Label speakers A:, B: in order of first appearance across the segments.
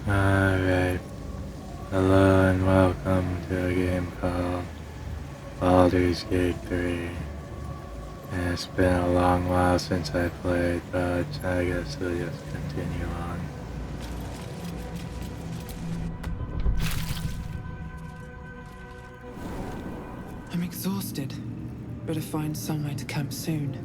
A: Alright, hello and welcome to a game called Baldur's Gate 3. And it's been a long while since I played, but I guess we'll just continue on.
B: I'm exhausted. Better find somewhere to camp soon.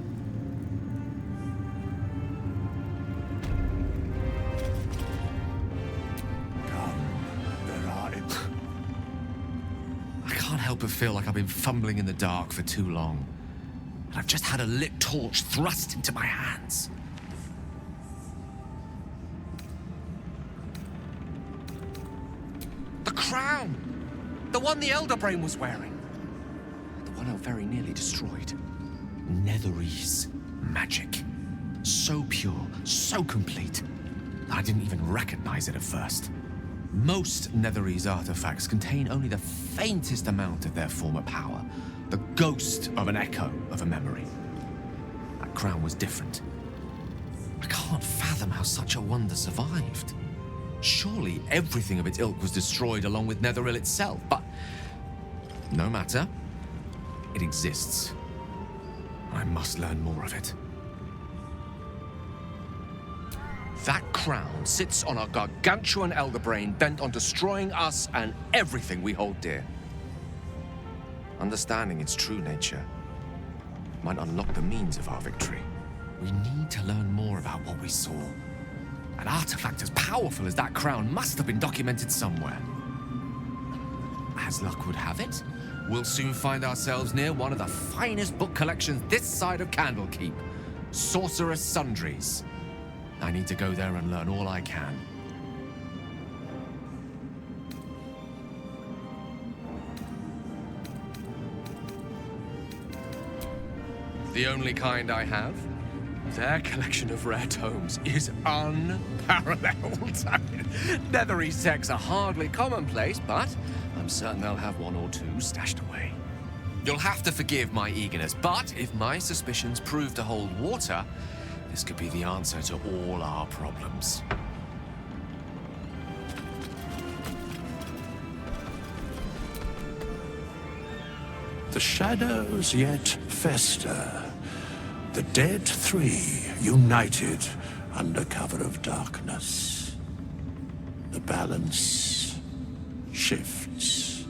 C: I can't help but feel like I've been fumbling in the dark for too long. And I've just had a lit torch thrust into my hands. The crown! The one the Elder Brain was wearing. The one I very nearly destroyed. Netherese magic. So pure, so complete, that I didn't even recognize it at first. Most Netherese artifacts contain only the faintest amount of their former power, the ghost of an echo of a memory. That crown was different. I can't fathom how such a wonder survived. Surely everything of its ilk was destroyed along with Netheril itself, but no matter. It exists. I must learn more of it. That crown sits on a gargantuan elder brain bent on destroying us and everything we hold dear. Understanding its true nature might unlock the means of our victory. We need to learn more about what we saw. An artifact as powerful as that crown must have been documented somewhere. As luck would have it, we'll soon find ourselves near one of the finest book collections this side of Candlekeep, Sorcerous Sundries. I need to go there and learn all I can. The only kind I have. Their collection of rare tomes is unparalleled. Netherese texts are hardly commonplace, but I'm certain they'll have one or two stashed away. You'll have to forgive my eagerness, but if my suspicions prove to hold water, this could be the answer to all our problems.
D: The shadows yet fester. The dead three united under cover of darkness. The balance shifts.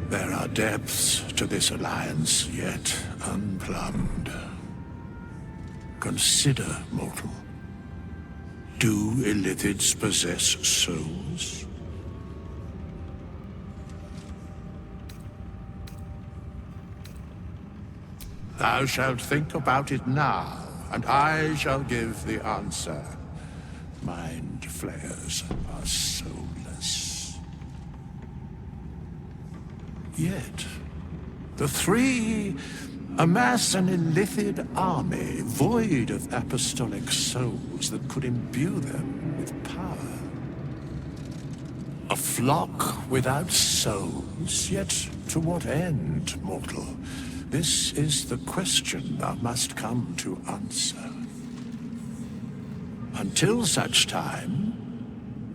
D: There are depths to this alliance yet unplumbed. Consider, mortal. Do Illithids possess souls? Thou shalt think about it now, and I shall give the answer. Mind flayers are soulless. Yet, the three amass an Illithid army void of apostolic souls that could imbue them with power. A flock without souls, yet to what end, mortal? This is the question thou must come to answer. Until such time,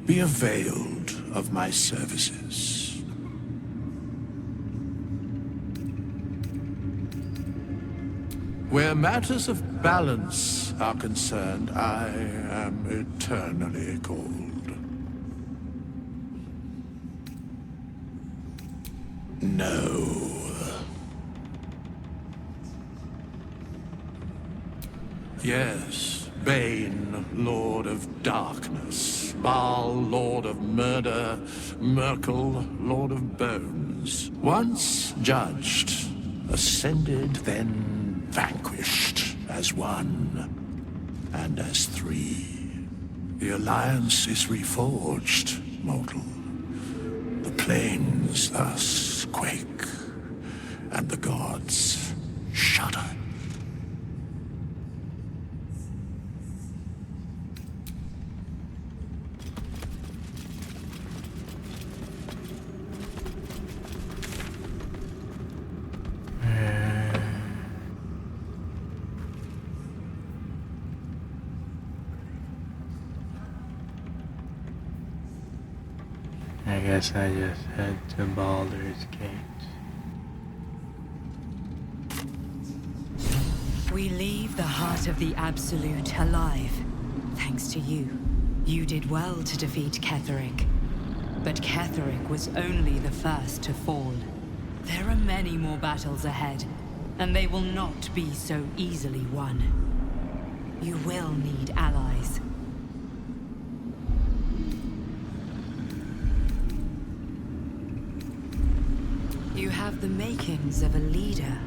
D: be availed of my services. Where matters of balance are concerned, I am eternally cold. No. Yes, Bane, Lord of Darkness, Baal, Lord of Murder, Merkel, Lord of Bones. Once judged, ascended, then vanquished as one, and as three. The alliance is reforged, mortal. The plains thus quake, and the gods shudder.
A: I guess I just head to Baldur's Gate.
E: We leave the heart of the Absolute alive. Thanks to you. You did well to defeat Ketheric. But Ketheric was only the first to fall. There are many more battles ahead, and they will not be so easily won. You will need allies. You have the makings of a leader.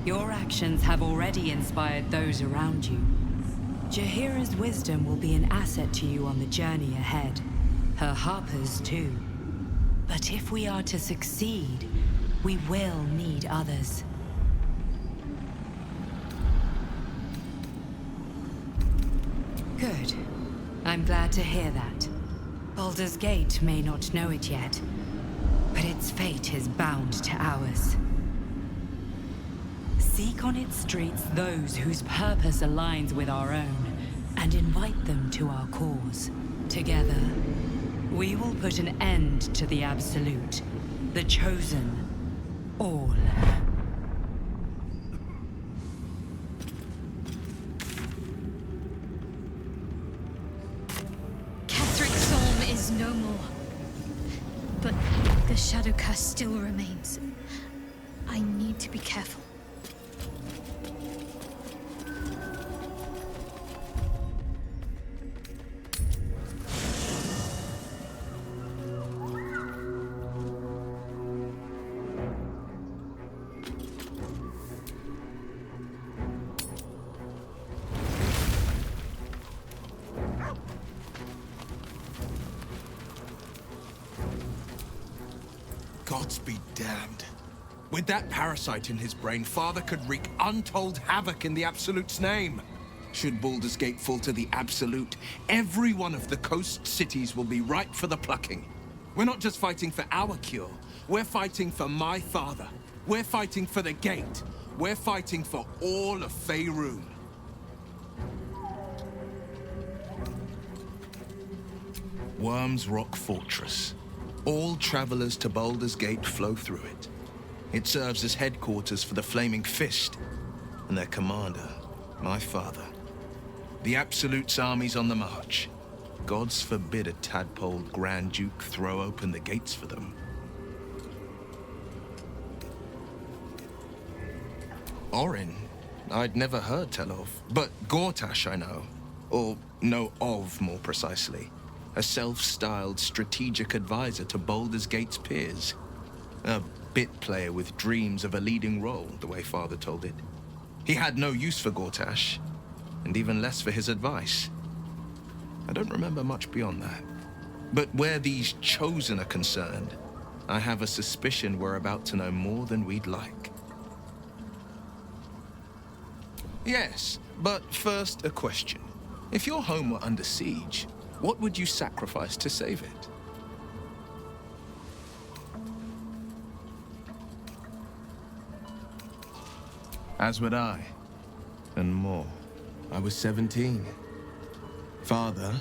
E: Your actions have already inspired those around you. Jaheira's wisdom will be an asset to you on the journey ahead. Her harpers too. But if we are to succeed, we will need others. Good. I'm glad to hear that. Baldur's Gate may not know it yet, but its fate is bound to ours. Seek on its streets those whose purpose aligns with our own, and invite them to our cause. Together, we will put an end to the Absolute, the Chosen, all.
F: Ketheric's Storm is no more. But the Shadow Curse still remains. I need to be careful.
C: Gods be damned. With that parasite in his brain, Father could wreak untold havoc in the Absolute's name. Should Baldur's Gate fall to the Absolute, every one of the coast cities will be ripe for the plucking. We're not just fighting for our cure. We're fighting for my father. We're fighting for the Gate. We're fighting for all of Faerun. Worm's Rock Fortress. All travelers to Baldur's Gate flow through it. It serves as headquarters for the Flaming Fist, and their commander, my father. The Absolute's army's on the march. Gods forbid a tadpoled Grand Duke throw open the gates for them. Orin, I'd never heard tell of, but Gortash I know. Or know of, more precisely. A self-styled strategic advisor to Baldur's Gate's peers. A bit player with dreams of a leading role, the way Father told it. He had no use for Gortash, and even less for his advice. I don't remember much beyond that. But where these Chosen are concerned, I have a suspicion we're about to know more than we'd like. Yes, but first a question. If your home were under siege, what would you sacrifice to save it? As would I. And more. I was 17. Father,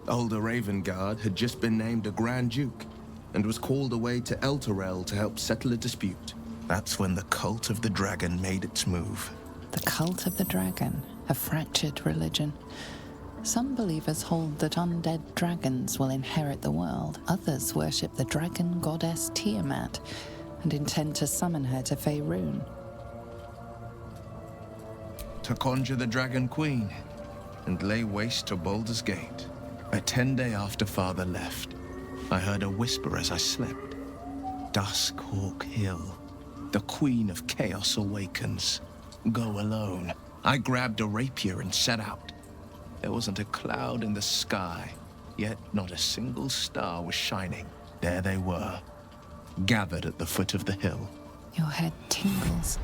C: older Ravengard, had just been named a Grand Duke and was called away to Elturel to help settle a dispute. That's when the cult of the dragon made its move.
G: The cult of the dragon, a fractured religion. Some believers hold that undead dragons will inherit the world. Others worship the dragon goddess Tiamat and intend to summon her to Faerun.
C: To conjure the Dragon Queen and lay waste to Baldur's Gate. A 10-day after Father left, I heard a whisper as I slept. Duskhawk Hill. The Queen of Chaos awakens. Go alone. I grabbed a rapier and set out. There wasn't a cloud in the sky, yet not a single star was shining. There they were, gathered at the foot of the hill.
G: Your head tingles.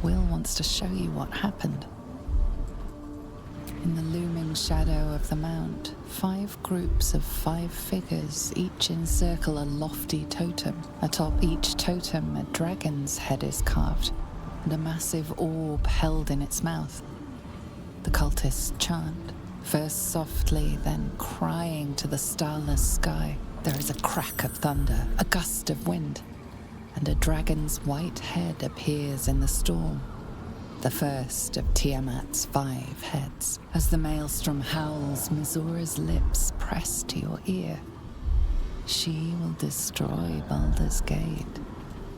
G: Will wants to show you what happened. In the looming shadow of the mount, 5 groups of 5 figures each encircle a lofty totem. Atop each totem, a dragon's head is carved, and a massive orb held in its mouth. The cultists chant, first softly, then crying to the starless sky. There is a crack of thunder, a gust of wind, and a dragon's white head appears in the storm. The first of Tiamat's 5 heads. As the maelstrom howls, Mizora's lips press to your ear. She will destroy Baldur's Gate.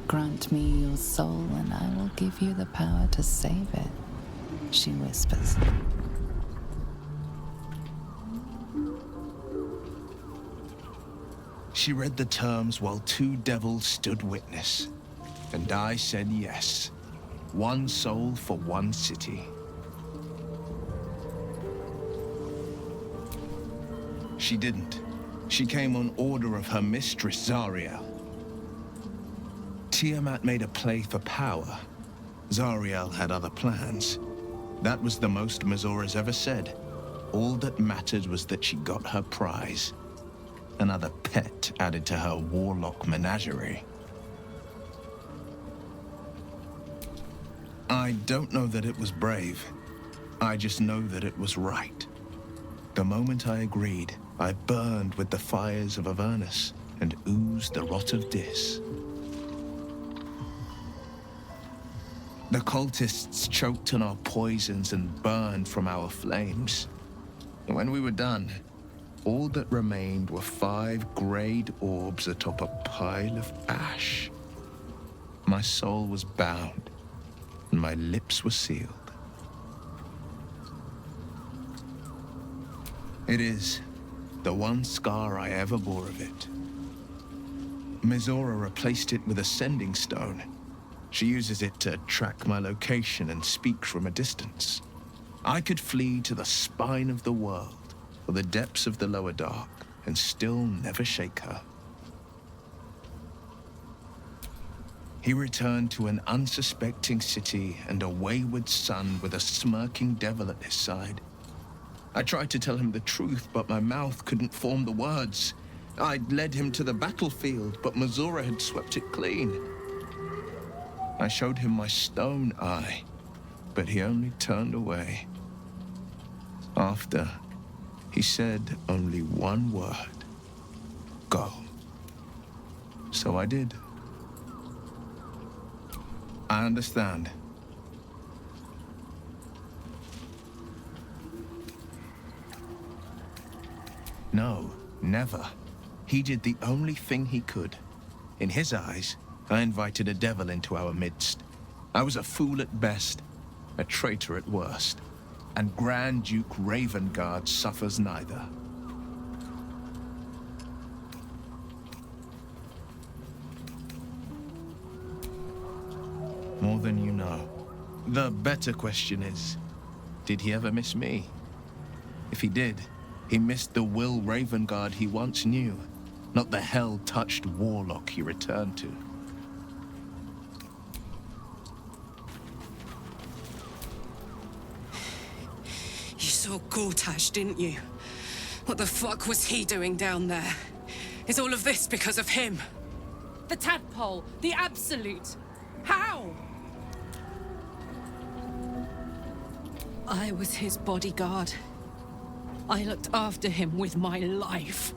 G: Grant me your soul and I will give you the power to save it, she whispers.
C: She read the terms while 2 devils stood witness, and I said yes. 1 soul for 1 city. She didn't. She came on order of her mistress, Zariel. Tiamat made a play for power. Zariel had other plans. That was the most Mizora's ever said. All that mattered was that she got her prize. Another pet added to her warlock menagerie. I don't know that it was brave. I just know that it was right. The moment I agreed, I burned with the fires of Avernus and oozed the rot of Dis. The cultists choked on our poisons and burned from our flames. When we were done, all that remained were 5 grayed orbs atop a pile of ash. My soul was bound, and my lips were sealed. It is the one scar I ever bore of it. Mizora replaced it with a sending stone. She uses it to track my location and speak from a distance. I could flee to the spine of the world, or the depths of the lower dark, and still never shake her. He returned to an unsuspecting city and a wayward son with a smirking devil at his side. I tried to tell him the truth, but my mouth couldn't form the words. I'd led him to the battlefield, but Mizora had swept it clean. I showed him my stone eye, but he only turned away. After, he said only one word: go. So I did. I understand. No, never. He did the only thing he could. In his eyes, I invited a devil into our midst. I was a fool at best, a traitor at worst, and Grand Duke Ravengard suffers neither. More than you know. The better question is, did he ever miss me? If he did, he missed the Will Ravengard he once knew, not the hell-touched warlock he returned to.
H: You saw Gortash, didn't you? What the fuck was he doing down there? Is all of this because of him?
I: The tadpole, the absolute. How?
H: I was his bodyguard. I looked after him with my life.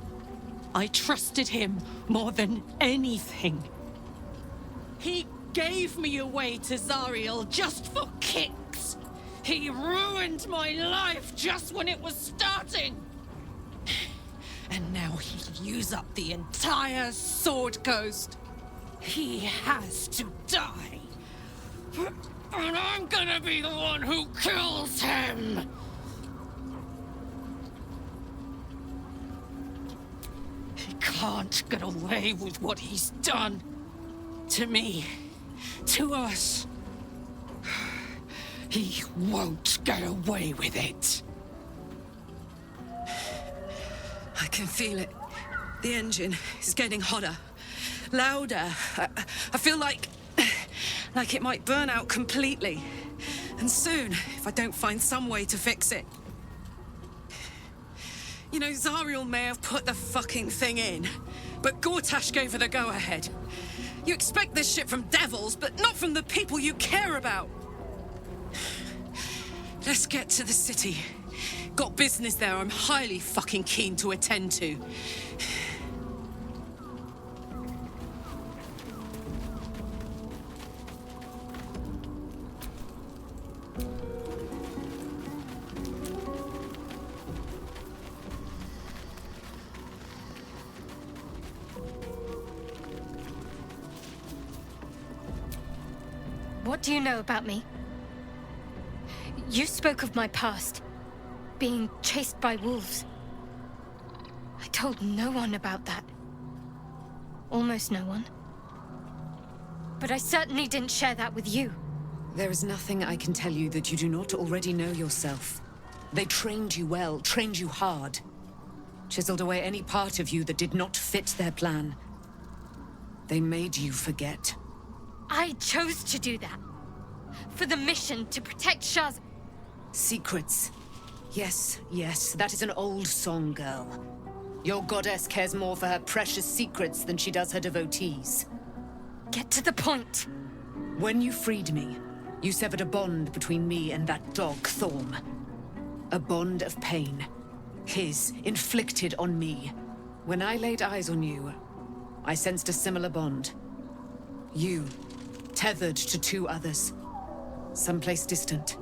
H: I trusted him more than anything. He gave me away to Zariel just for kicks. He ruined my life just when it was starting. And now he'll use up the entire Sword Coast. He has to die. And I'm gonna be the one who kills him! He can't get away with what he's done. To me. To us. He won't get away with it. I can feel it. The engine is getting hotter. Louder. I feel like it might burn out completely. And soon, if I don't find some way to fix it. You know, Zariel may have put the fucking thing in, but Gortash gave her the go-ahead. You expect this shit from devils, but not from the people you care about. Let's get to the city. Got business there I'm highly fucking keen to attend to.
F: What do you know about me? You spoke of my past, being chased by wolves. I told no one about that. Almost no one. But I certainly didn't share that with you.
H: There is nothing I can tell you that you do not already know yourself. They trained you well, trained you hard. Chiseled away any part of you that did not fit their plan. They made you forget.
F: I chose to do that. For the mission to protect Shah's...
H: Secrets. Yes, yes, that is an old song, girl. Your goddess cares more for her precious secrets than she does her devotees.
F: Get to the point.
H: When you freed me, you severed a bond between me and that dog, Thorm. A bond of pain. His, inflicted on me. When I laid eyes on you, I sensed a similar bond. You, tethered to two others. Someplace distant.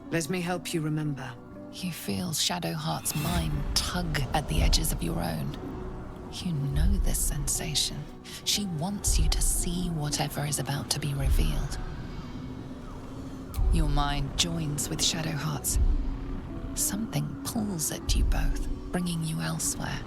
H: Let me help you remember.
G: You feel Shadowheart's mind tug at the edges of your own. You know this sensation. She wants you to see whatever is about to be revealed. Your mind joins with Shadowheart's. Something pulls at you both, bringing you elsewhere.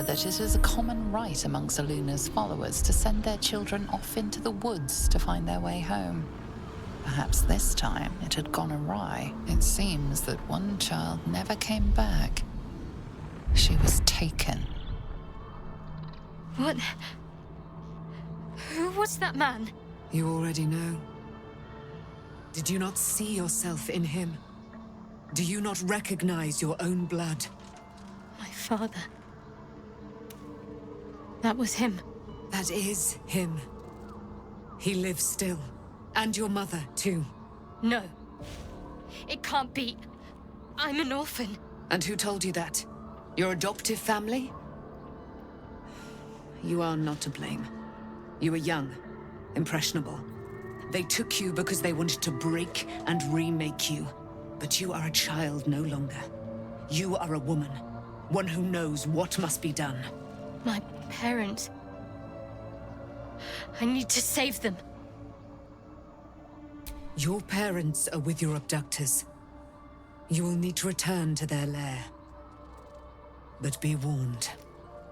G: That it is a common right amongst Aluna's followers to send their children off into the woods to find their way home. Perhaps this time it had gone awry. It seems that one child never came back. She was taken.
F: What? Who was that man?
H: You already know. Did you not see yourself in him? Do you not recognize your own blood?
F: My father. That was him.
H: That is him. He lives still. And your mother, too.
F: No. It can't be. I'm an orphan.
H: And who told you that? Your adoptive family? You are not to blame. You were young, impressionable. They took you because they wanted to break and remake you. But you are a child no longer. You are a woman. One who knows what must be done.
F: My parents. I need to save them.
H: Your parents are with your abductors. You will need to return to their lair. But be warned.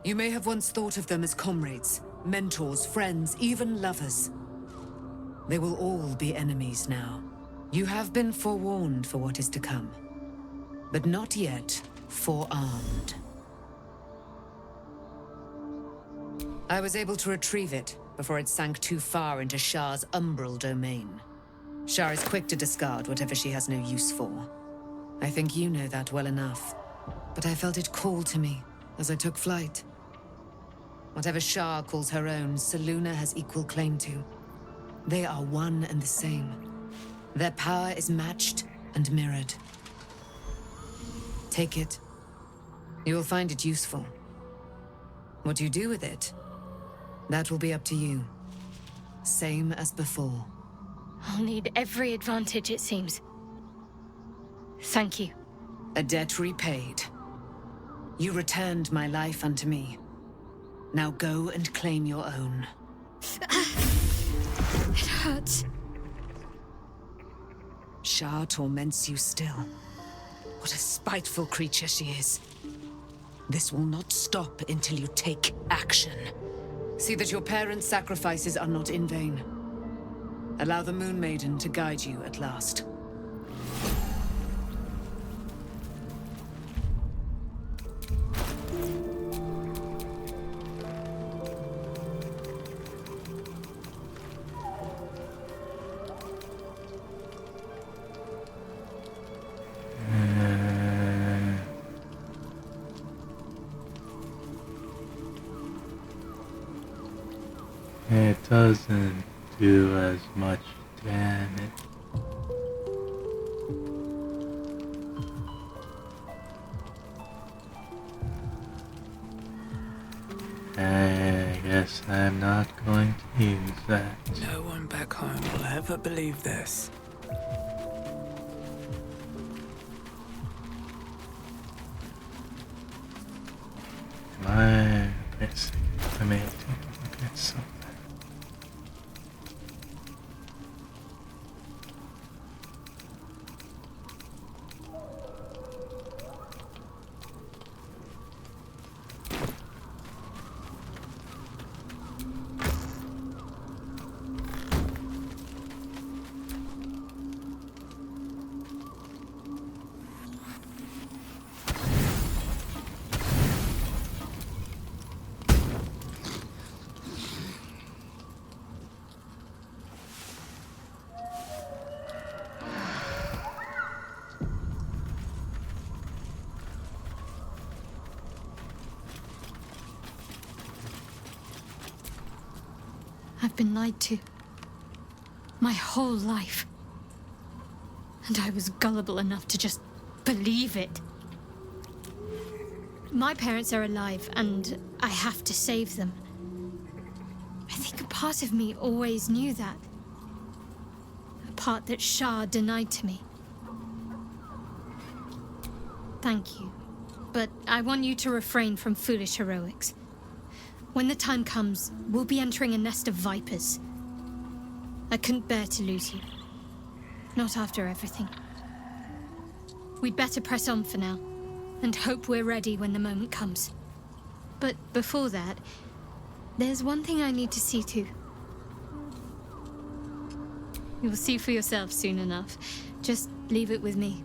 H: You may have once thought of them as comrades, mentors, friends, even lovers. They will all be enemies now. You have been forewarned for what is to come, but not yet forearmed. I was able to retrieve it before it sank too far into Shah's umbral domain. Shah is quick to discard whatever she has no use for. I think you know that well enough. But I felt it call to me as I took flight. Whatever Shah calls her own, Selûne has equal claim to. They are one and the same. Their power is matched and mirrored. Take it. You will find it useful. What you do with it, that will be up to you. Same as before.
F: I'll need every advantage, it seems. Thank you.
H: A debt repaid. You returned my life unto me. Now go and claim your own.
F: It hurts.
H: Shah torments you still. What a spiteful creature she is. This will not stop until you take action. See that your parents' sacrifices are not in vain. Allow the Moon Maiden to guide you at last.
A: doesn't do as much damage. I guess I'm not going to use that.
B: No one back home will ever believe this.
A: Basically, I may take a look at something.
F: I've been lied to. My whole life. And I was gullible enough to just believe it. My parents are alive, and I have to save them. I think a part of me always knew that. A part that Shah denied to me. Thank you. But I want you to refrain from foolish heroics. When the time comes, we'll be entering a nest of vipers. I couldn't bear to lose you. Not after everything. We'd better press on for now, and hope we're ready when the moment comes. But before that, there's one thing I need to see to. You'll see for yourself soon enough. Just leave it with me.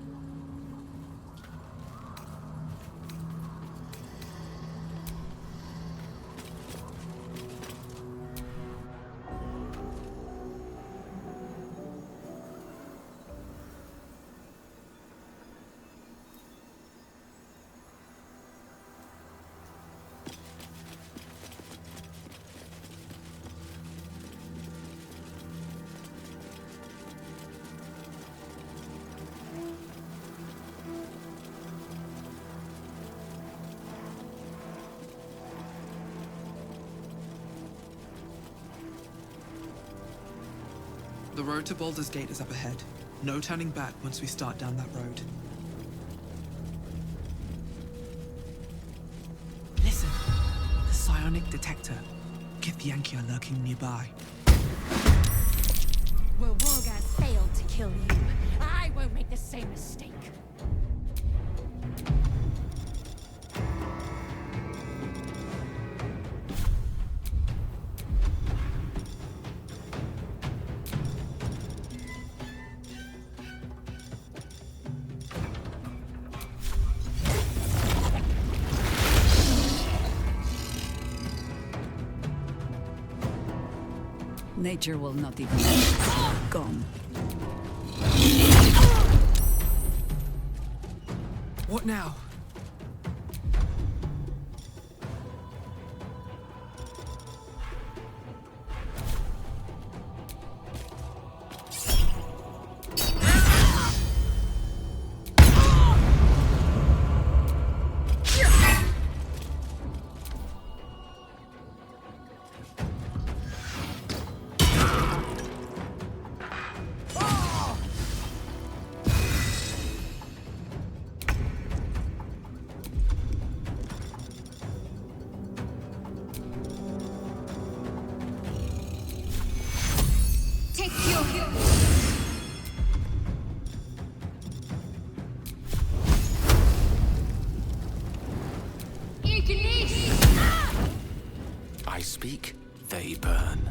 B: The road to Baldur's Gate is up ahead. No turning back once we start down that road. Listen! The psionic detector. Githyanki are lurking nearby.
F: Well, Wargaz failed to kill you. I won't make the same mistake.
E: Nature will not even gone.
B: What now?
C: I speak, they burn.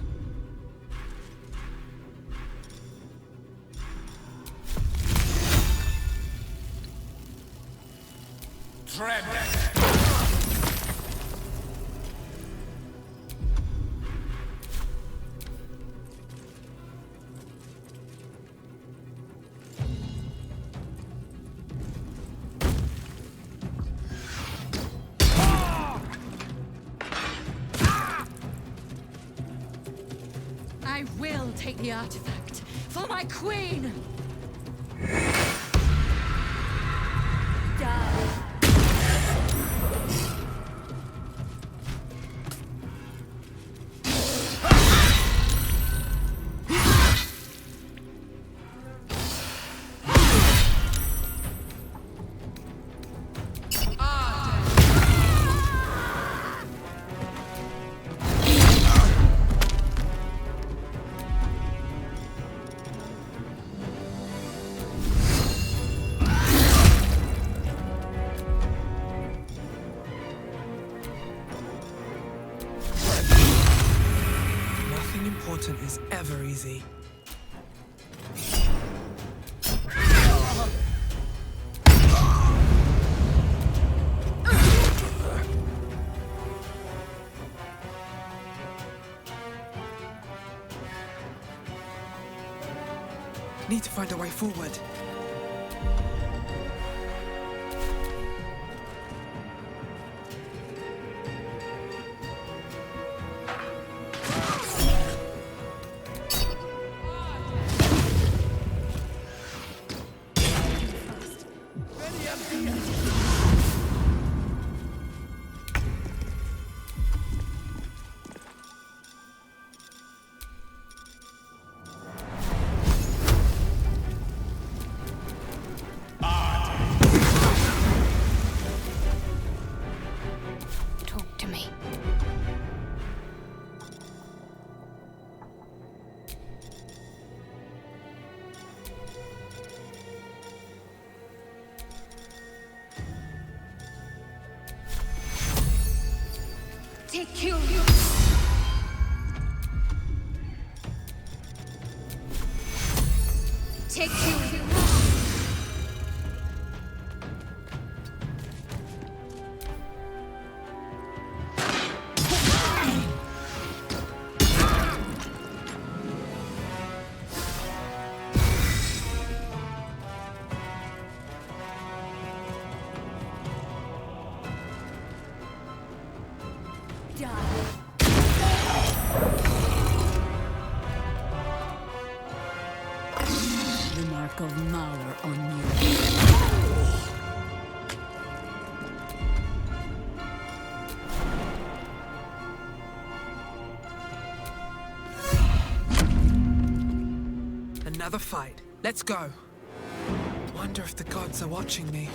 C: Tread!
H: take the artifact for my queen! Die.
B: Nothing important is ever easy. Need to find a way forward.
F: Talk to me. Take you. Take you.
H: The mark of Mauer on you.
B: Another fight. Let's go. Wonder if the gods are watching me.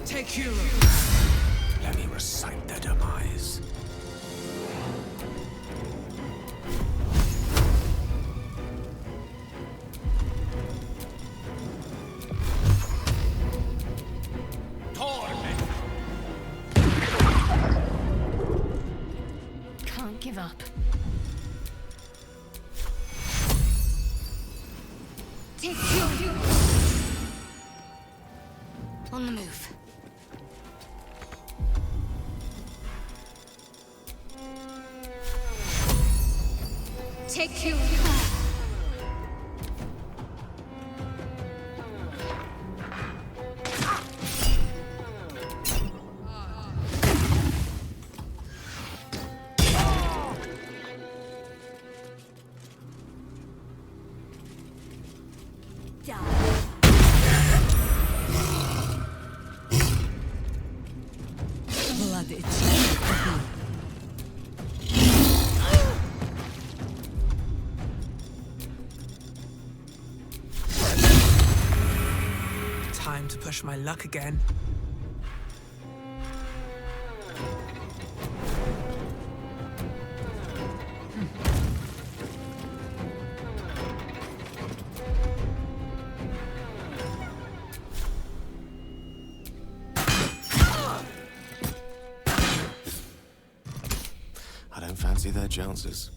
B: Take hero.
C: Let me recite their demise.
F: Can't give up. Take you. On the move. Take you.
H: Blood itself.
B: Time to push my luck again.
C: I don't fancy their chances.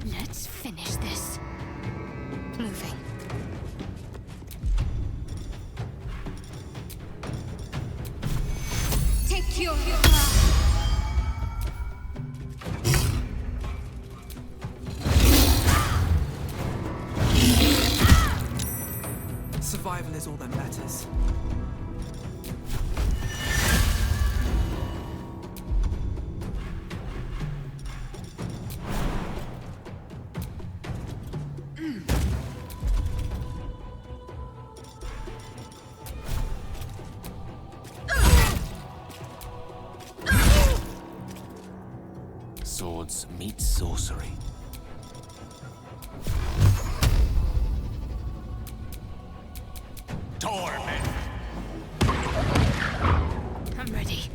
F: Let's finish this. Moving. Take you.
B: survival is all that matters.
C: Swords meet sorcery. Torment!
F: I'm ready.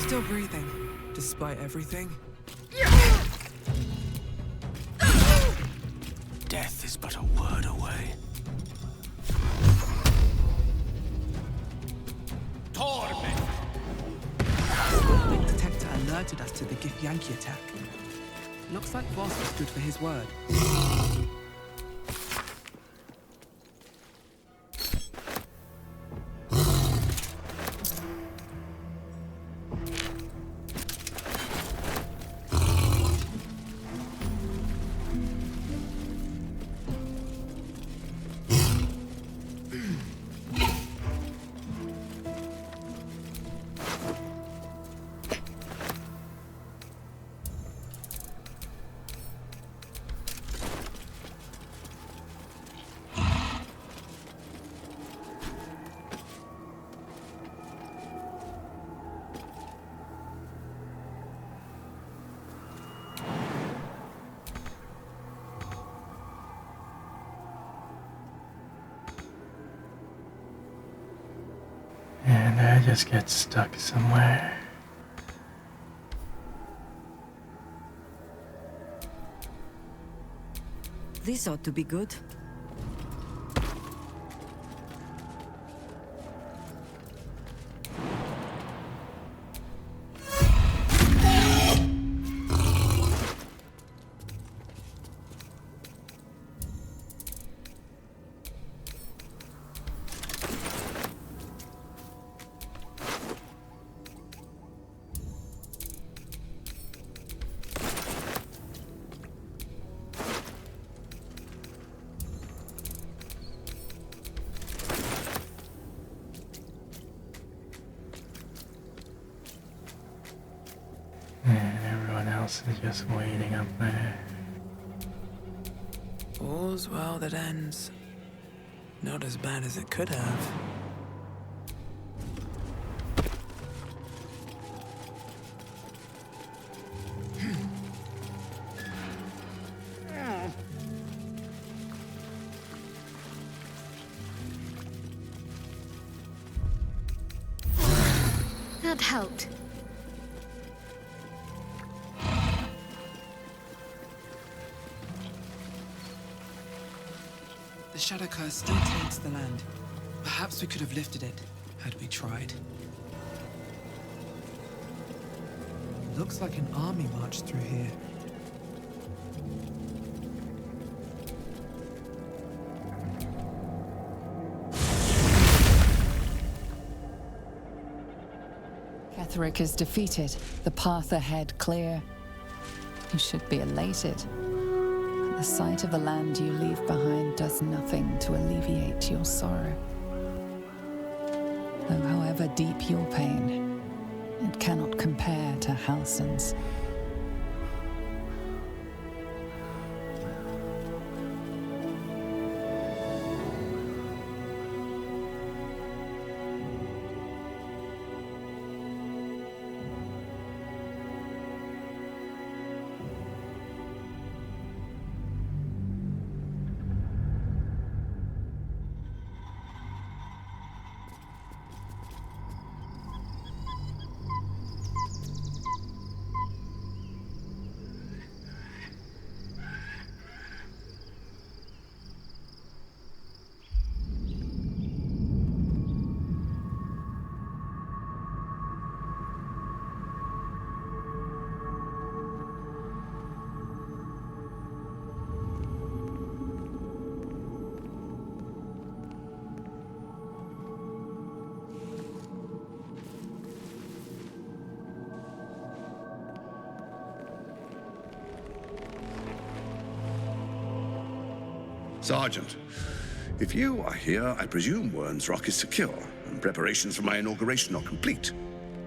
B: Still breathing, despite everything.
C: Death is but a word away. Torment!
B: Link detector alerted us to the Githyanki attack. Looks like Voss was good for his word.
A: And I just get stuck somewhere.
J: This ought to be good.
A: And everyone else is just waiting up there.
B: All's well that ends. Not as bad as it could have.
F: That helped.
B: The Shadow Curse still taints the land. Perhaps we could have lifted it, had we tried. Looks like an army marched through here.
G: Ketheric is defeated, the path ahead clear. You should be elated. The sight of the land you leave behind does nothing to alleviate your sorrow. Though however deep your pain, it cannot compare to Halsin's.
K: Sergeant, if you are here, I presume Wern's Rock is secure, and preparations for my inauguration are complete.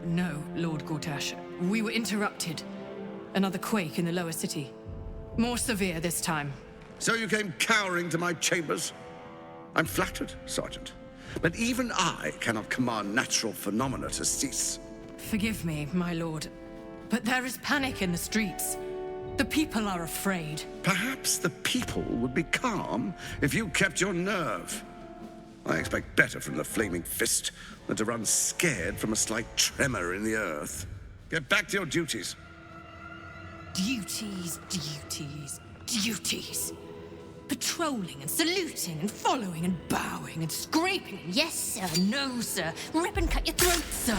I: No, Lord Gortash. We were interrupted. Another quake in the lower city. More severe this time.
K: So you came cowering to my chambers? I'm flattered, Sergeant. But even I cannot command natural phenomena to cease.
I: Forgive me, my lord, but there is panic in the streets. The people are afraid.
K: Perhaps the people would be calm if you kept your nerve. I expect better from the Flaming Fist than to run scared from a slight tremor in the earth. Get back to your duties.
I: Duties, duties, duties. Patrolling and saluting and following and bowing and scraping. Yes, sir. No, sir. Rip and cut your throat, sir.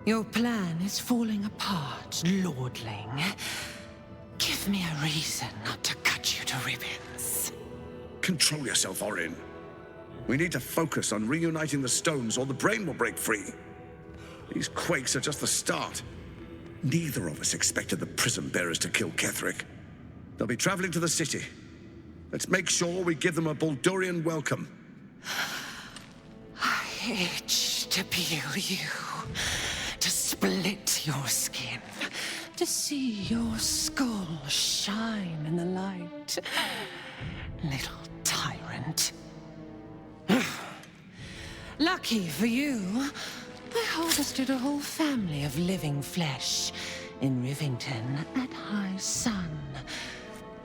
I: Your plan is falling apart, lordling. Give me a reason not to cut you to ribbons.
K: Control yourself, Orin. We need to focus on reuniting the stones or the brain will break free. These quakes are just the start. Neither of us expected the Prism Bearers to kill Ketheric. They'll be traveling to the city. Let's make sure we give them a Baldurian welcome.
H: I itch to peel you, to split your skin, to see your skull shine in the light. Little tyrant. Lucky for you, I harvested a whole family of living flesh in Rivington at high sun.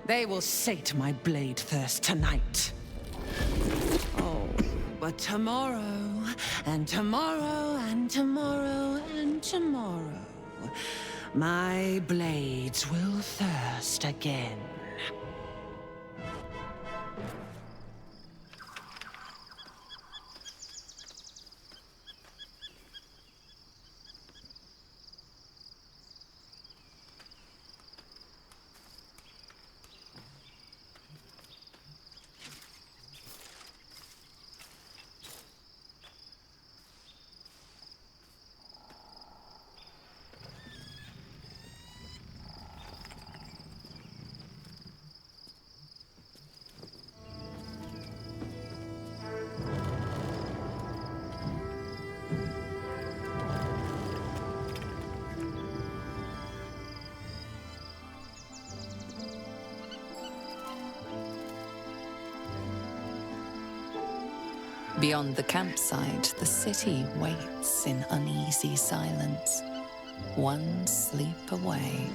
H: They will sate my blade thirst tonight. Oh, but tomorrow, and tomorrow, and tomorrow, and tomorrow, my blades will thirst again.
G: Beyond the campsite, the city waits in uneasy silence, one sleep away.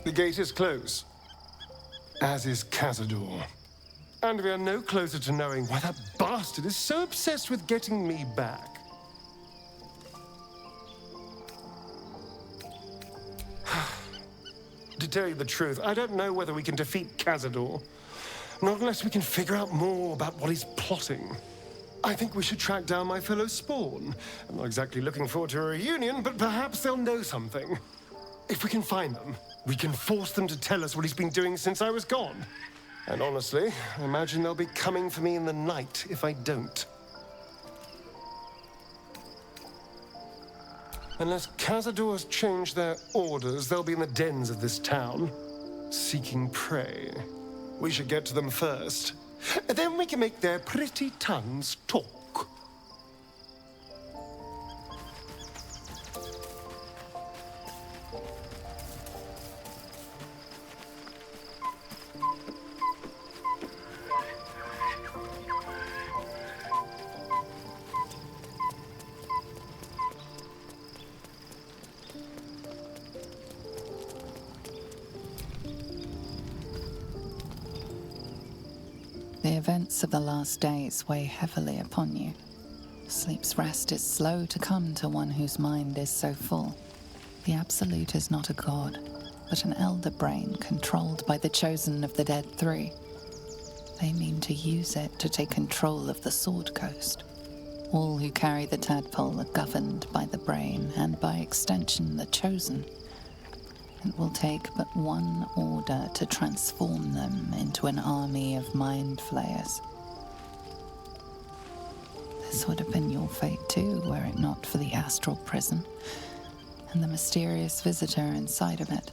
L: The gate is closed, as is Cazador. And we are no closer to knowing why that bastard is so obsessed with getting me back. To tell you the truth, I don't know whether we can defeat Cazador. Not unless we can figure out more about what he's plotting. I think we should track down my fellow Spawn. I'm not exactly looking forward to a reunion, but perhaps they'll know something. If we can find them, we can force them to tell us what he's been doing since I was gone. And honestly, I imagine they'll be coming for me in the night if I don't. Unless Cazador's changed their orders, they'll be in the dens of this town, seeking prey. We should get to them first. And then we can make their pretty tongues talk.
G: The events of the last days weigh heavily upon you. Sleep's rest is slow to come to one whose mind is so full. The Absolute is not a god, but an elder brain controlled by the chosen of the Dead Three. They mean to use it to take control of the Sword Coast. All who carry the tadpole are governed by the brain, and by extension the chosen. It will take but one order to transform them into an army of mind flayers. This would have been your fate too, were it not for the astral prison and the mysterious visitor inside of it.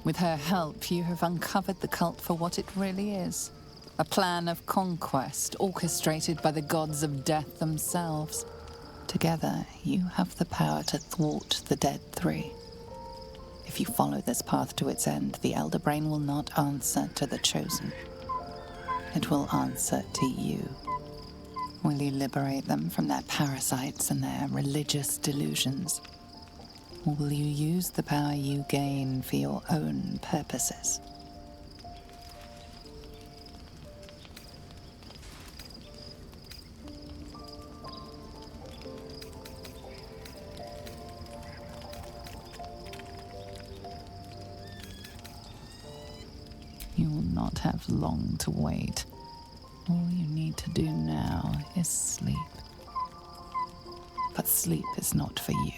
G: With her help, you have uncovered the cult for what it really is. A plan of conquest orchestrated by the gods of death themselves. Together, you have the power to thwart the Dead Three. If you follow this path to its end, the Elder Brain will not answer to the Chosen. It will answer to you. Will you liberate them from their parasites and their religious delusions? Or will you use the power you gain for your own purposes? You will not have long to wait. All you need to do now is sleep. But sleep is not for you.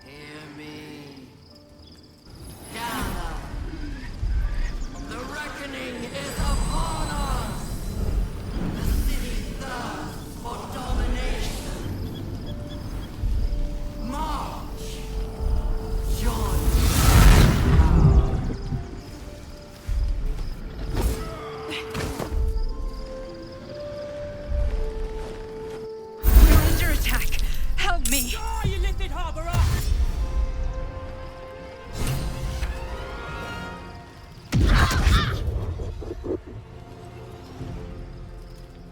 M: Hear me. Gather. The reckoning is upon us. The city thirsts for domination. March. Join.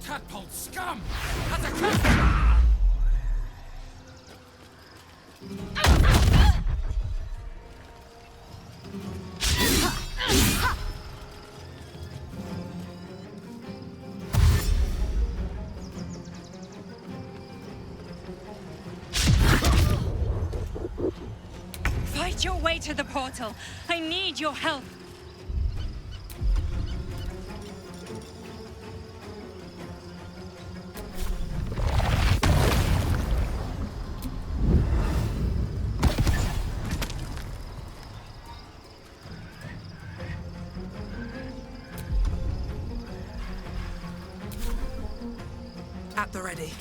C: Tadpole scum! Attack!
E: Fight your way to the portal. I need your help.
B: At the ready.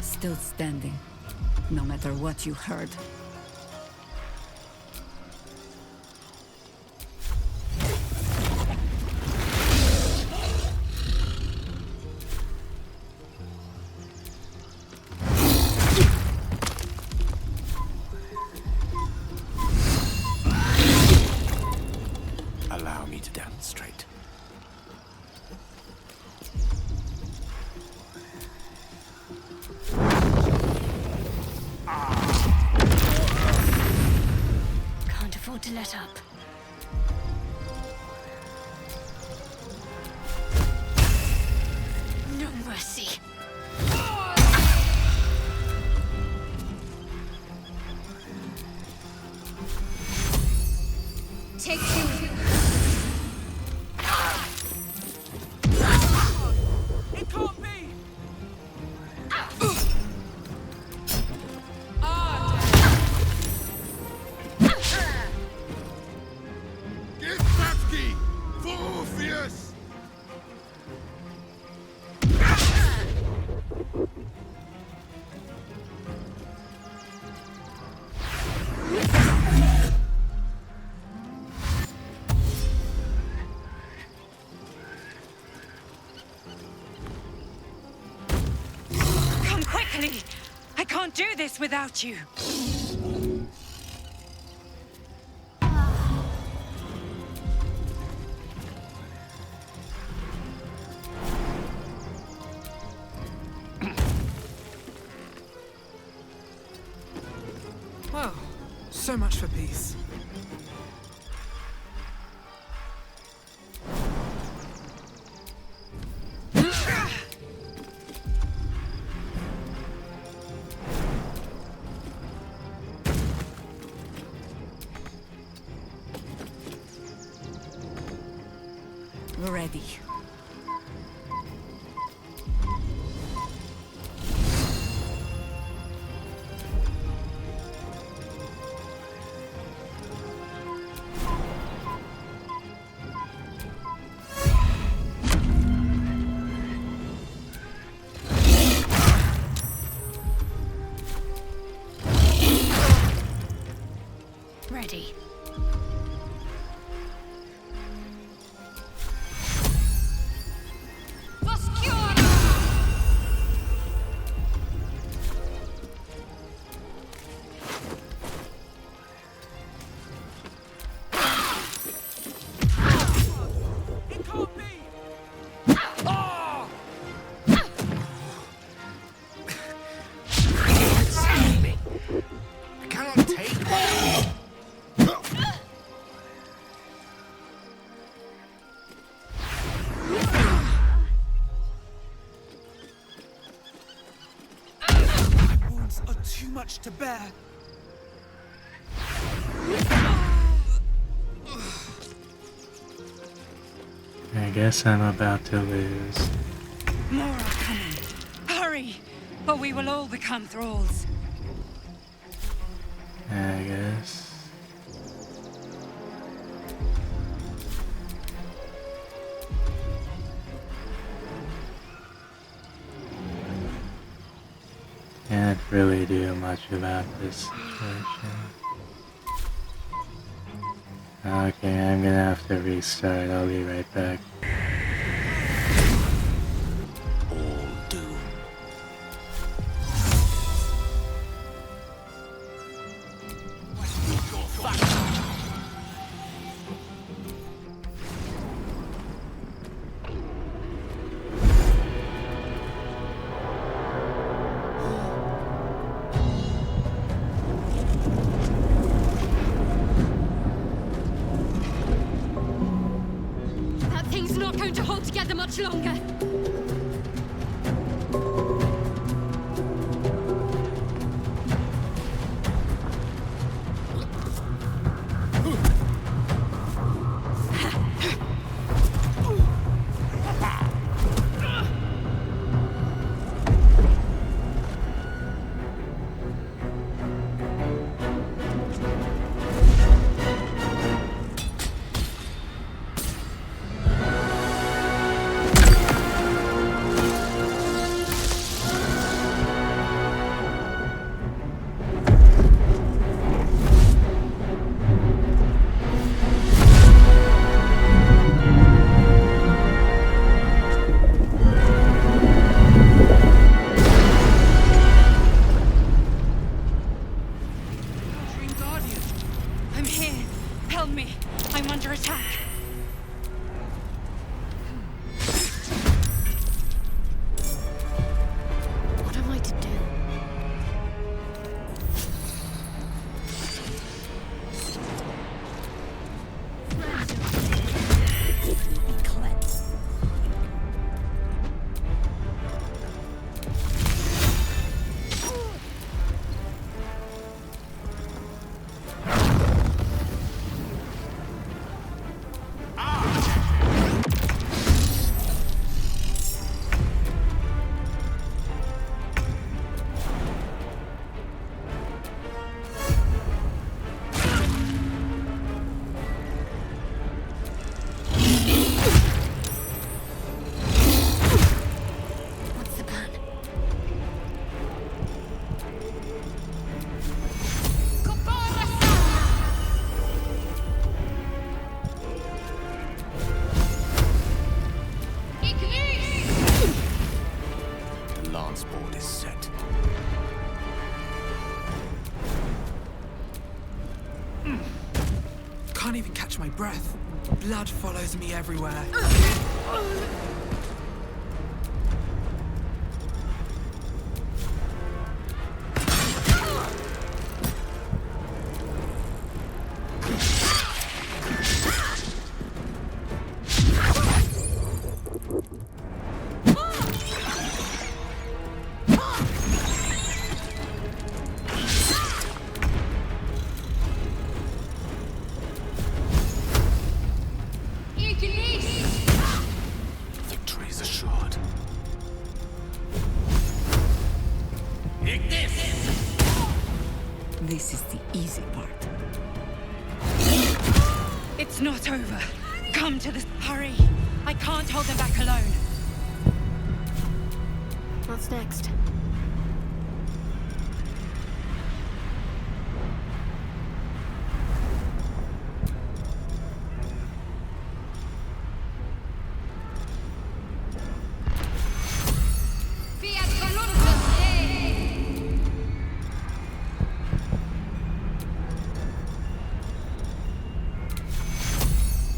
J: Still standing, no matter what you heard.
C: Allow me to demonstrate.
F: Can't afford to let up. No mercy. Take two.
M: It can't be!
K: Get Batsky! For Orpheus!
E: Come quickly! I can't do this without you.
B: So much for peace.
J: Ready.
F: Ready.
B: Too much to bear.
A: I guess I'm about to lose.
E: More are coming. Hurry, or we will all become thralls.
A: I guess. Can't really do much about this situation. Okay, I'm gonna have to restart. I'll be right back.
F: That thing's not going to hold together much longer.
E: I'm here. Help me. I'm under attack.
F: What am I to do?
B: Can't even catch my breath. Blood follows me everywhere.
E: not over. Come to the... Hurry! I can't hold them back alone.
F: What's next?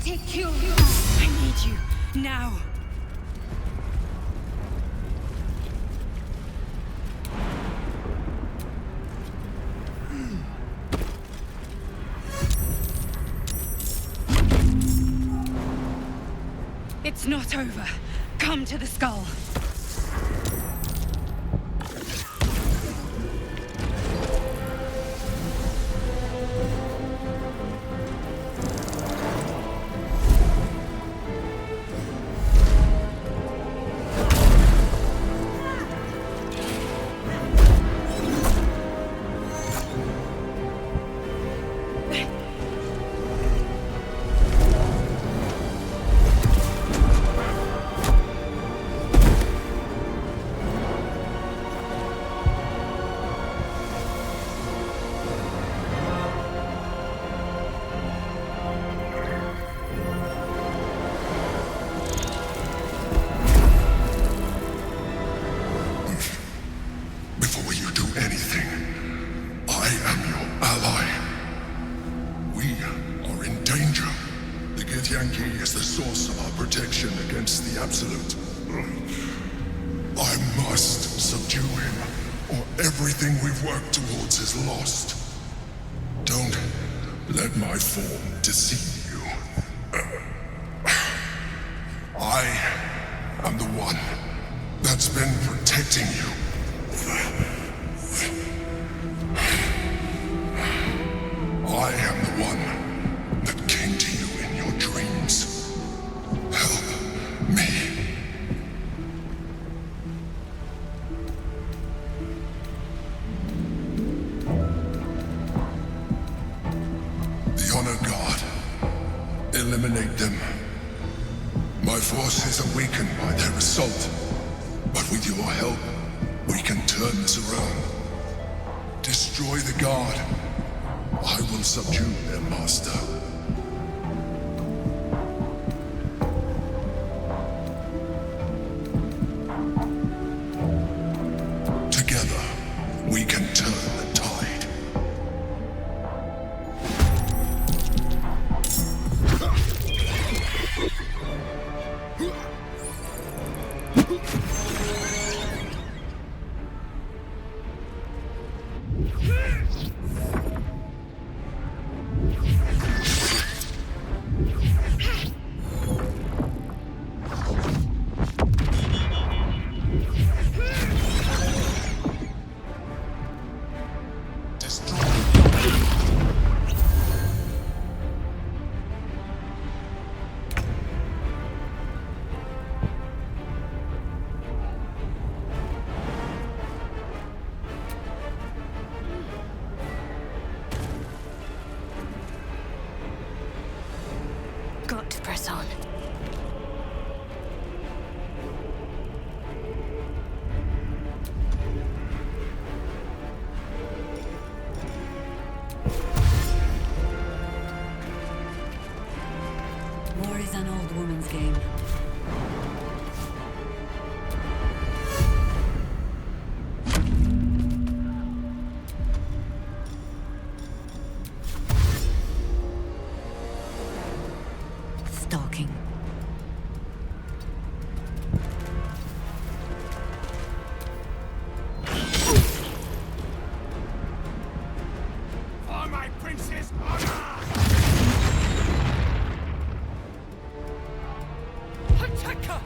E: Take you! I need you, now! It's not over. Come to the skull.
N: Before you do anything, I am your ally. We are in danger. The Githyanki is the source of our protection against the Absolute. I must subdue him, or everything we've worked towards is lost. Don't let my form deceive you. I am the one that's been protecting you. I am the one that came to you in your dreams. Help me. The Honor Guard. Eliminate them. My forces are weakened by their assault, but with your help, we can turn this around. Destroy the Guard. I will subdue their master. Together, we can turn the tide.
F: Got to press on.
J: War is an old woman's game. Stalking.
M: For my prince's honor! Attack her!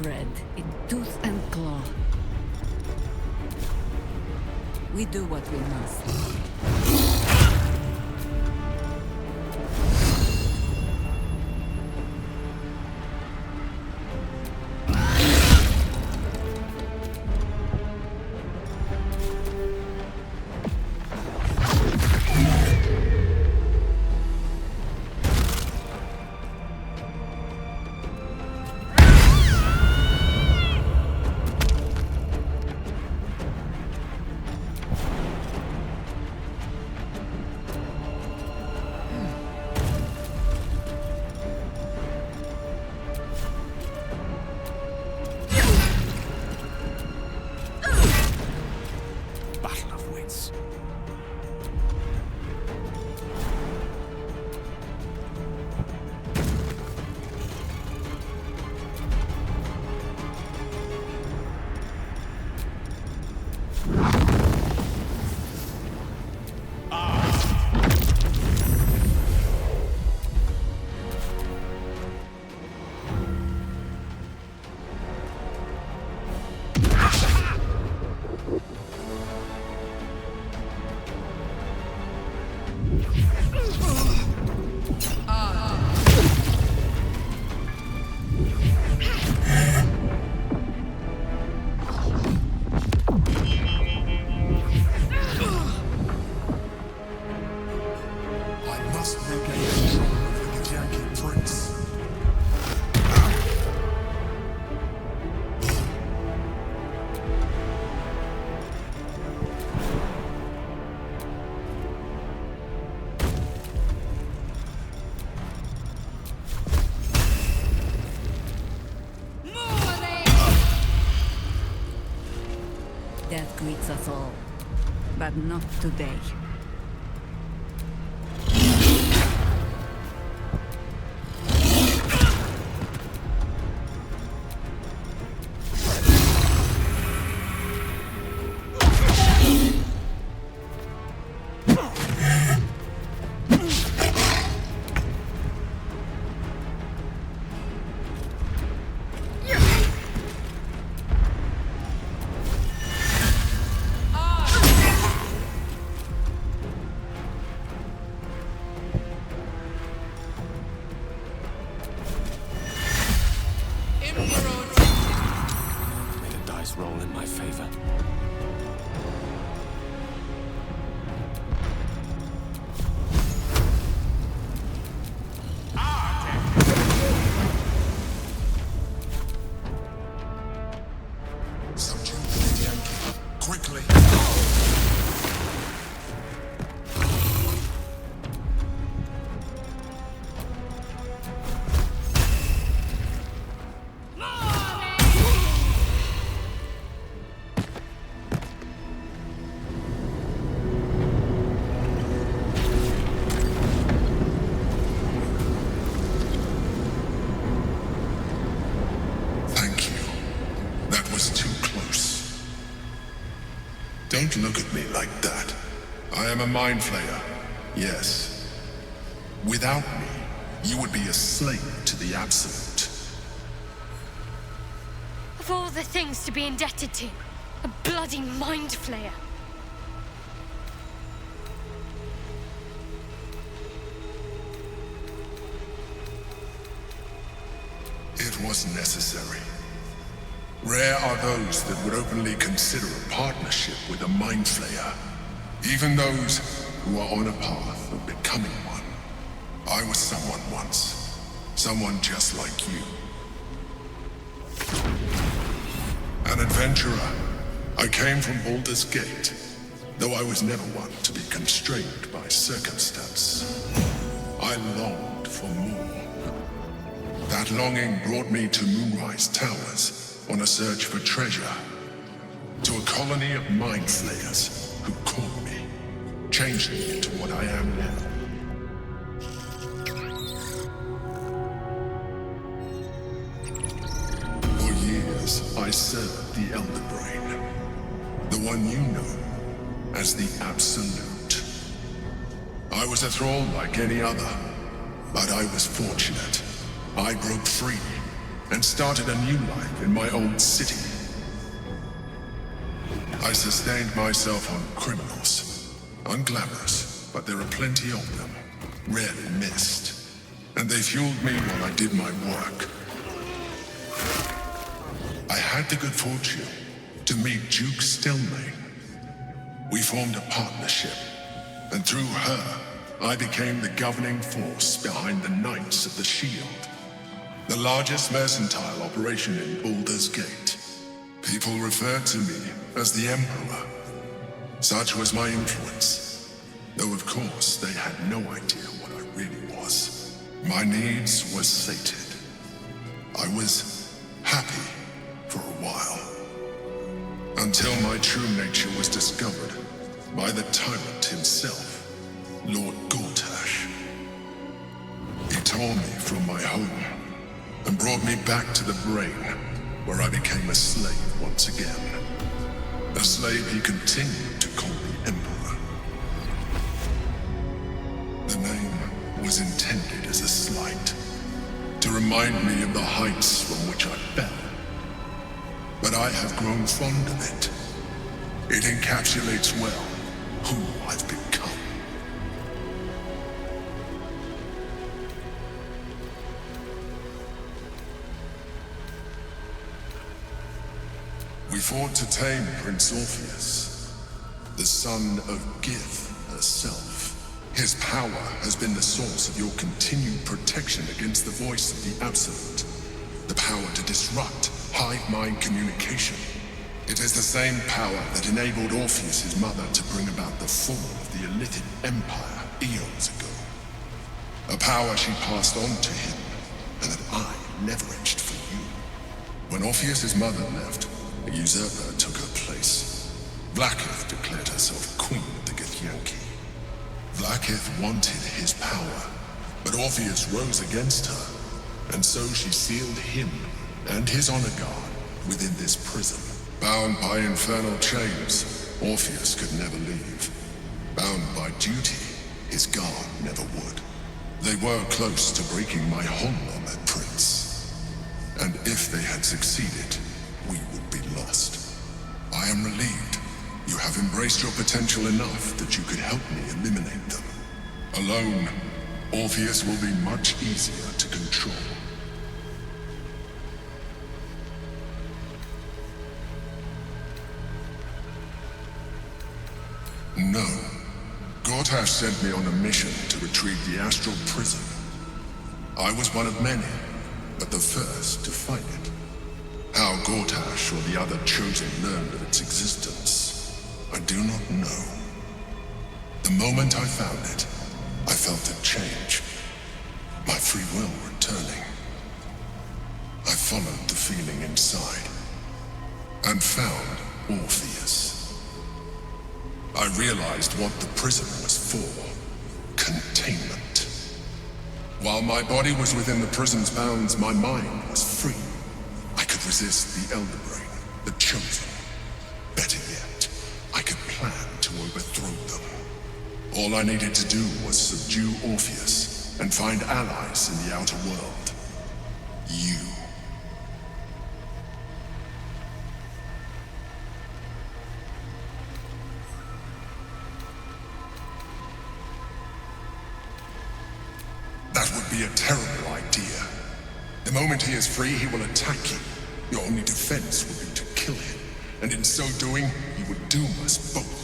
J: red in tooth and claw. We do what we must.
C: Battle of wits.
N: I must regain control of the Yankee Prince.
J: Death greets us all, but not today.
C: May the dice roll in my favor.
N: Subdue the Yankee. Quickly. Thank you. That was too close. Don't look at me like that. I am a mind flayer. Yes. Without me, you would be a slave to the Absolute.
F: Of all the things to be indebted to, a bloody mind flayer.
N: It was necessary. Rare are those that would openly consider a partnership with a mind flayer. Even those who are on a path of becoming one. I was someone once. Someone just like you. An adventurer. I came from Baldur's Gate, though I was never one to be constrained by circumstance. I longed for more. That longing brought me to Moonrise Towers on a search for treasure. To a colony of mind flayers who caught me, changed me into what I am now. For years, I served the Elder Brain, the one you know as the Absolute. I was a thrall like any other, but I was fortunate. I broke free and started a new life in my old city. I sustained myself on criminals. Unglamorous, but there are plenty of them, rarely missed. And they fueled me while I did my work. I had the good fortune to meet Duke Stelmane. We formed a partnership, and through her, I became the governing force behind the Knights of the Shield, the largest mercantile operation in Baldur's Gate. People referred to me as the Emperor. Such was my influence, though of course they had no idea what I really was. My needs were sated. I was happy for a while, until my true nature was discovered by the tyrant himself, Lord Gortash. He tore me from my home and brought me back to the Brain, where I became a slave once again. A slave he continued to call the Emperor. The name was intended as a slight, to remind me of the heights from which I fell. But I have grown fond of it. It encapsulates well who I've become. We fought to tame Prince Orpheus, the son of Gith herself. His power has been the source of your continued protection against the voice of the Absolute. The power to disrupt hive mind communication. It is the same power that enabled Orpheus' mother to bring about the fall of the Illithid Empire eons ago. A power she passed on to him, and that I leveraged for you. When Orpheus' mother left, a usurper took her place. Vlaakith declared herself queen of the Githyanki. Vlaakith wanted his power, but Orpheus rose against her, and so she sealed him and his honor guard within this prison. Bound by infernal chains, Orpheus could never leave. Bound by duty, his guard never would. They were close to breaking my Honmom, Prince. And if they had succeeded, we would be lost. I am relieved. You have embraced your potential enough that you could help me eliminate them. Alone, Orpheus will be much easier to control. No. Gortash sent me on a mission to retrieve the astral prison. I was one of many, but the first to find it. How Gortash or the other chosen learned of its existence, I do not know. The moment I found it, I felt a change. My free will returning. I followed the feeling inside, and found Orpheus. I realized what the prison was for. Containment. While my body was within the prison's bounds, my mind was free. I could resist the Elder Brain, the Chosen. Better yet, I could plan to overthrow them. All I needed to do was subdue Orpheus and find allies in the outer world. You. That would be a terrible idea. The moment he is free, he will attack you. Your only defense would be to kill him, and in so doing, he would doom us both.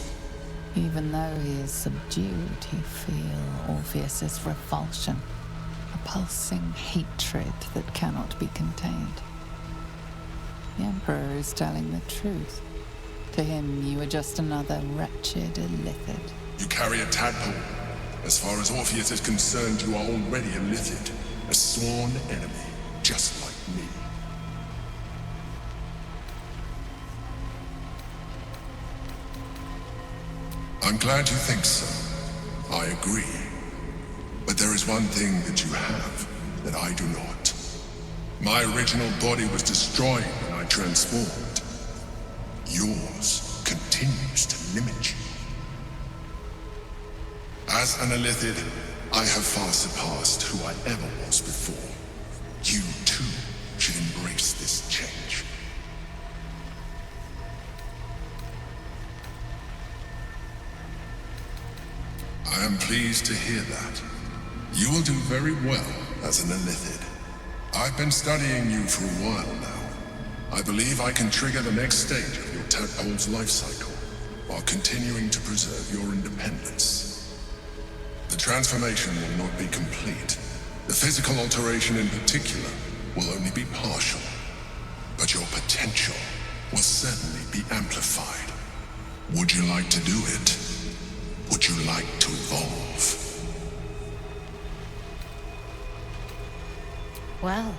G: Even though he is subdued, you feel Orpheus's revulsion, a pulsing hatred that cannot be contained. The Emperor is telling the truth. To him, you are just another wretched Illithid.
N: You carry a tadpole. As far as Orpheus is concerned, you are already a Illithid, a sworn enemy, just like me. I'm glad you think so. I agree. But there is one thing that you have that I do not. My original body was destroyed when I transformed. Yours continues to limit you. As an Illithid, I have far surpassed who I ever was before. You, too, should embrace am pleased to hear that. You will do very well as an Illithid. I've been studying you for a while now. I believe I can trigger the next stage of your tadpole's life cycle, while continuing to preserve your independence. The transformation will not be complete. The physical alteration in particular will only be partial. But your potential will certainly be amplified. Would you like to do it? Would you like to evolve?
F: Well,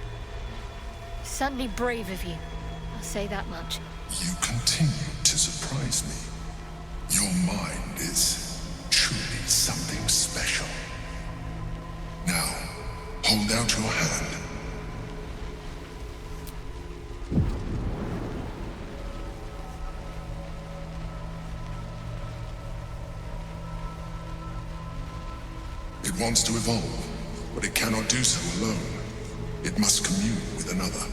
F: certainly brave of you. I'll say that much.
N: You continue to surprise me. Your mind is truly something special. Now, hold out your hand. It wants to evolve, but it cannot do so alone. It must commune with another.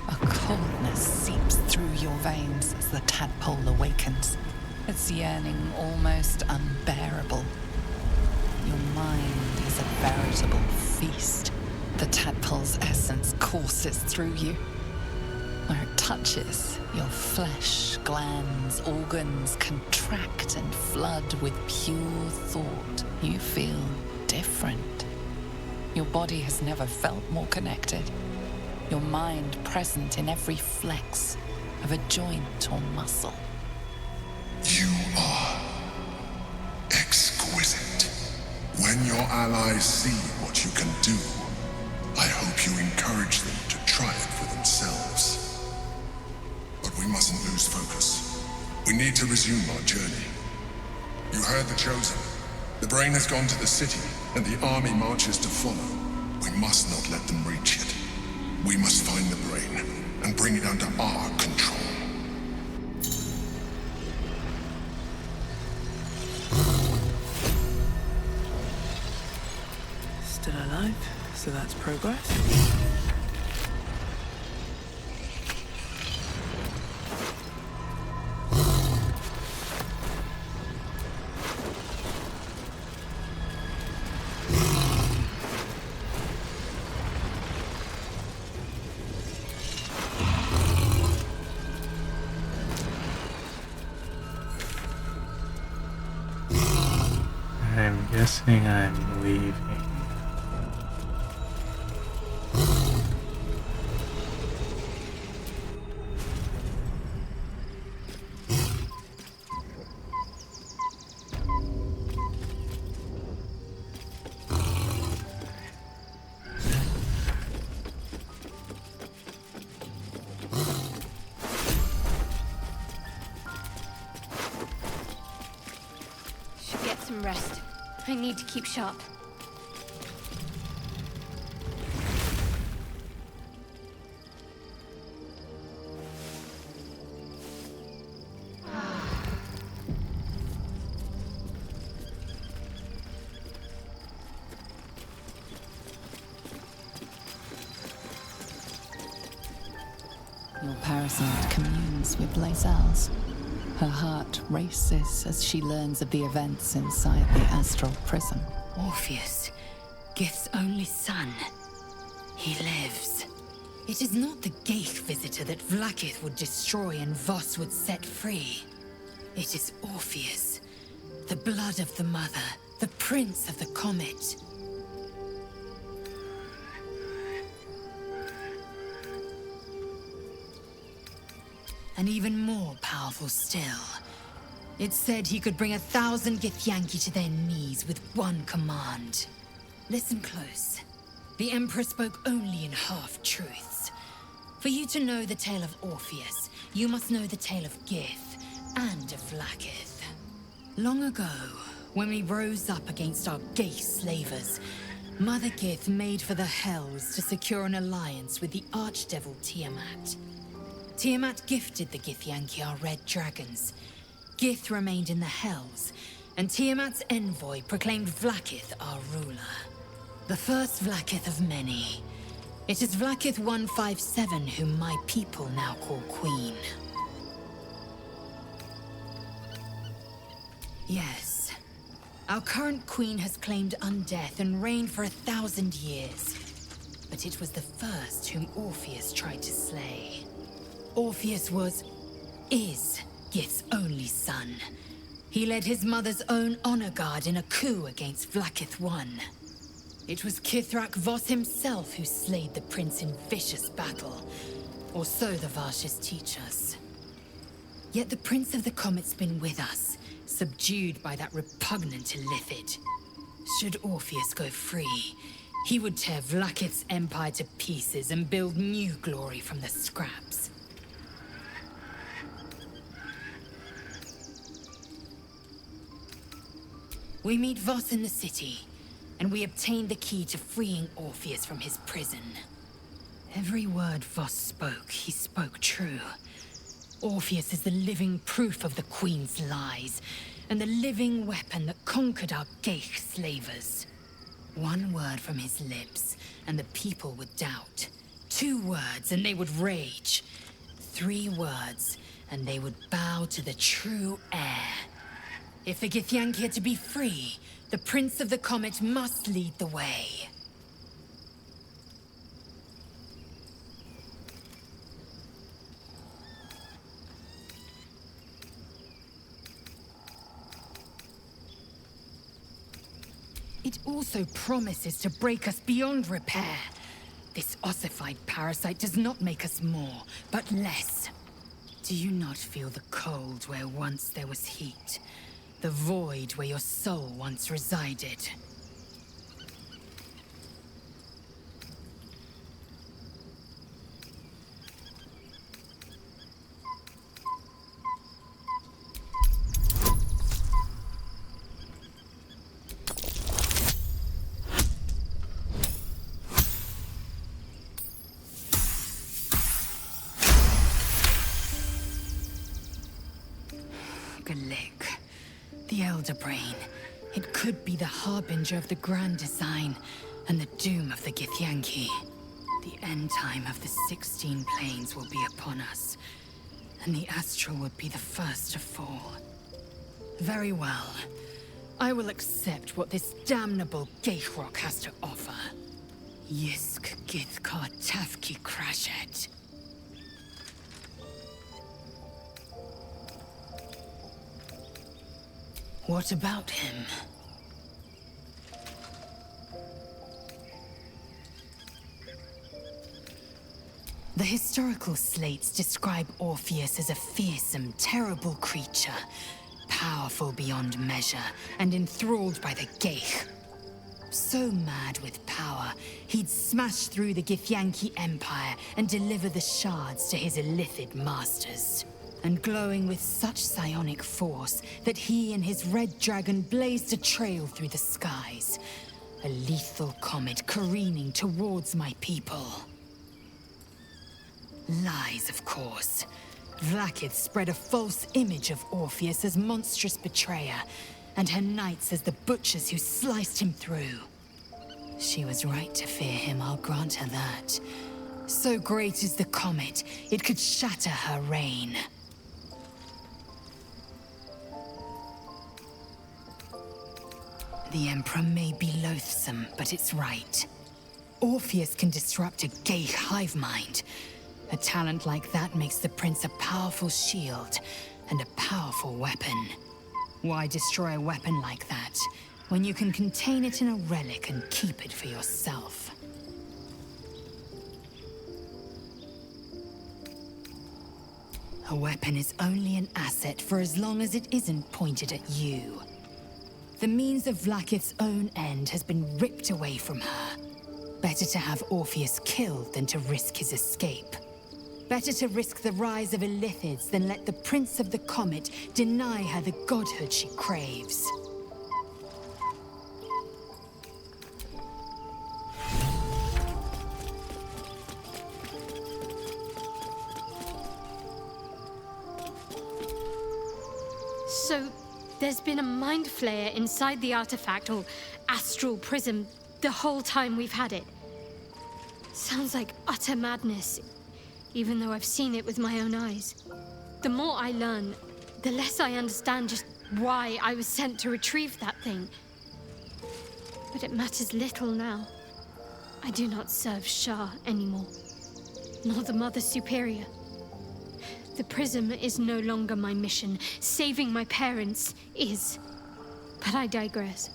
G: A coldness seeps through your veins as the tadpole awakens, its yearning almost unbearable. Your mind is a veritable feast. The tadpole's essence courses through you. Where it touches, your flesh, glands, organs contract and flood with pure thought. You feel different. Your body has never felt more connected. Your mind present in every flex of a joint or muscle.
N: You are exquisite. When your allies see what you can do, I hope you encourage them to try it for themselves. But we mustn't lose focus. We need to resume our journey. You heard the Chosen. The brain has gone to the city, and the army marches to follow. We must not let them reach it. We must find the brain, and bring it under our control.
B: Still alive, so that's progress.
A: I'm guessing I'm leaving.
F: Should get some rest. I need to keep sharp.
G: Your parasite communes with Lae'zel's. Her heart races as she learns of the events inside the astral prism.
I: Orpheus, Gith's only son. He lives. It is not the Ghaik visitor that Vlaakith would destroy and Voss would set free. It is Orpheus, the blood of the mother, the prince of the comet. And even more powerful still. It said he could bring 1,000 Githyanki to their knees with one command. Listen close. The Emperor spoke only in half-truths. For you to know the tale of Orpheus, you must know the tale of Gith and of Vlaakith. Long ago, when we rose up against our gay slavers, Mother Gith made for the Hells to secure an alliance with the archdevil Tiamat. Tiamat gifted the Githyanki our red dragons. Gith remained in the Hells, and Tiamat's envoy proclaimed Vlaakith our ruler. The first Vlaakith of many. It is Vlaakith 157 whom my people now call Queen. Yes. Our current queen has claimed undeath and reigned for 1,000 years. But it was the first whom Orpheus tried to slay. Orpheus is Gith's only son. He led his mother's own honor guard in a coup against Vlaakith I. It was Kithrak Voss himself who slayed the prince in vicious battle, or so the Varshas teach us. Yet the Prince of the Comet's been with us, subdued by that repugnant Illithid. Should Orpheus go free, he would tear Vlaakith's empire to pieces and build new glory from the scraps. We meet Voss in the city, and we obtain the key to freeing Orpheus from his prison. Every word Voss spoke, he spoke true. Orpheus is the living proof of the Queen's lies, and the living weapon that conquered our Geich slavers. One word from his lips, and the people would doubt. 2 words, and they would rage. 3 words, and they would bow to the true heir. If the Githyanki are to be free, the Prince of the Comet must lead the way. It also promises to break us beyond repair. This ossified parasite does not make us more, but less. Do you not feel the cold where once there was heat? The void where your soul once resided? Galik, the Elder Brain. It could be the harbinger of the grand design and the doom of the Githyanki. The end time of the 16 planes will be upon us, and the Astral would be the first to fall. Very well. I will accept what this damnable Geichrok has to offer. Yisk Githkar Tafki Krashet. What about him? The historical slates describe Orpheus as a fearsome, terrible creature, powerful beyond measure, and enthralled by the Geich. So mad with power, he'd smash through the Githyanki Empire and deliver the shards to his Illithid masters. And glowing with such psionic force that he and his red dragon blazed a trail through the skies. A lethal comet careening towards my people. Lies, of course. Vlaakith spread a false image of Orpheus as monstrous betrayer, and her knights as the butchers who sliced him through. She was right to fear him, I'll grant her that. So great is the comet, it could shatter her reign. The Emperor may be loathsome, but it's right. Orpheus can disrupt a Geich hive mind. A talent like that makes the Prince a powerful shield and a powerful weapon. Why destroy a weapon like that, when you can contain it in a relic and keep it for yourself? A weapon is only an asset for as long as it isn't pointed at you. The means of Vlaakith's own end has been ripped away from her. Better to have Orpheus killed than to risk his escape. Better to risk the rise of Illithids than let the Prince of the Comet deny her the godhood she craves.
F: So, There's been a mind flayer inside the artifact, or astral prism, the whole time we've had it. Sounds like utter madness, even though I've seen it with my own eyes. The more I learn, the less I understand just why I was sent to retrieve that thing. But it matters little now. I do not serve Shah anymore, nor the Mother Superior. The prism is no longer my mission. Saving my parents is. But I digress.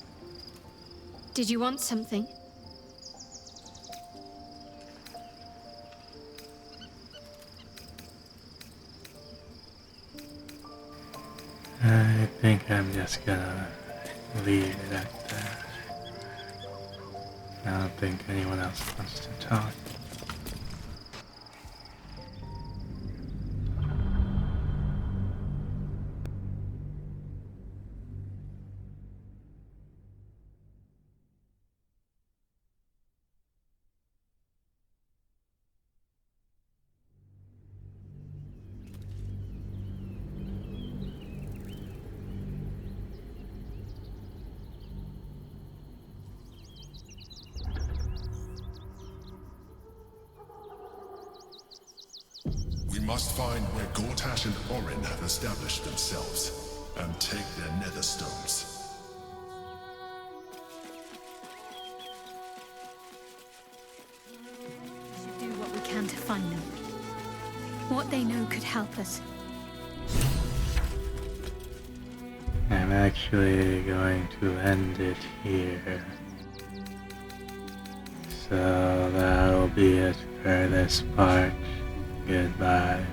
F: Did you want something?
A: I think I'm just gonna leave it at that. I don't think anyone else wants to talk.
N: We must find where Gortash and Orin have established themselves, and take their nether stones.
F: We should do what we can to find them. What they know could help us.
A: I'm actually going to end it here. So that'll be it for this part. Goodbye.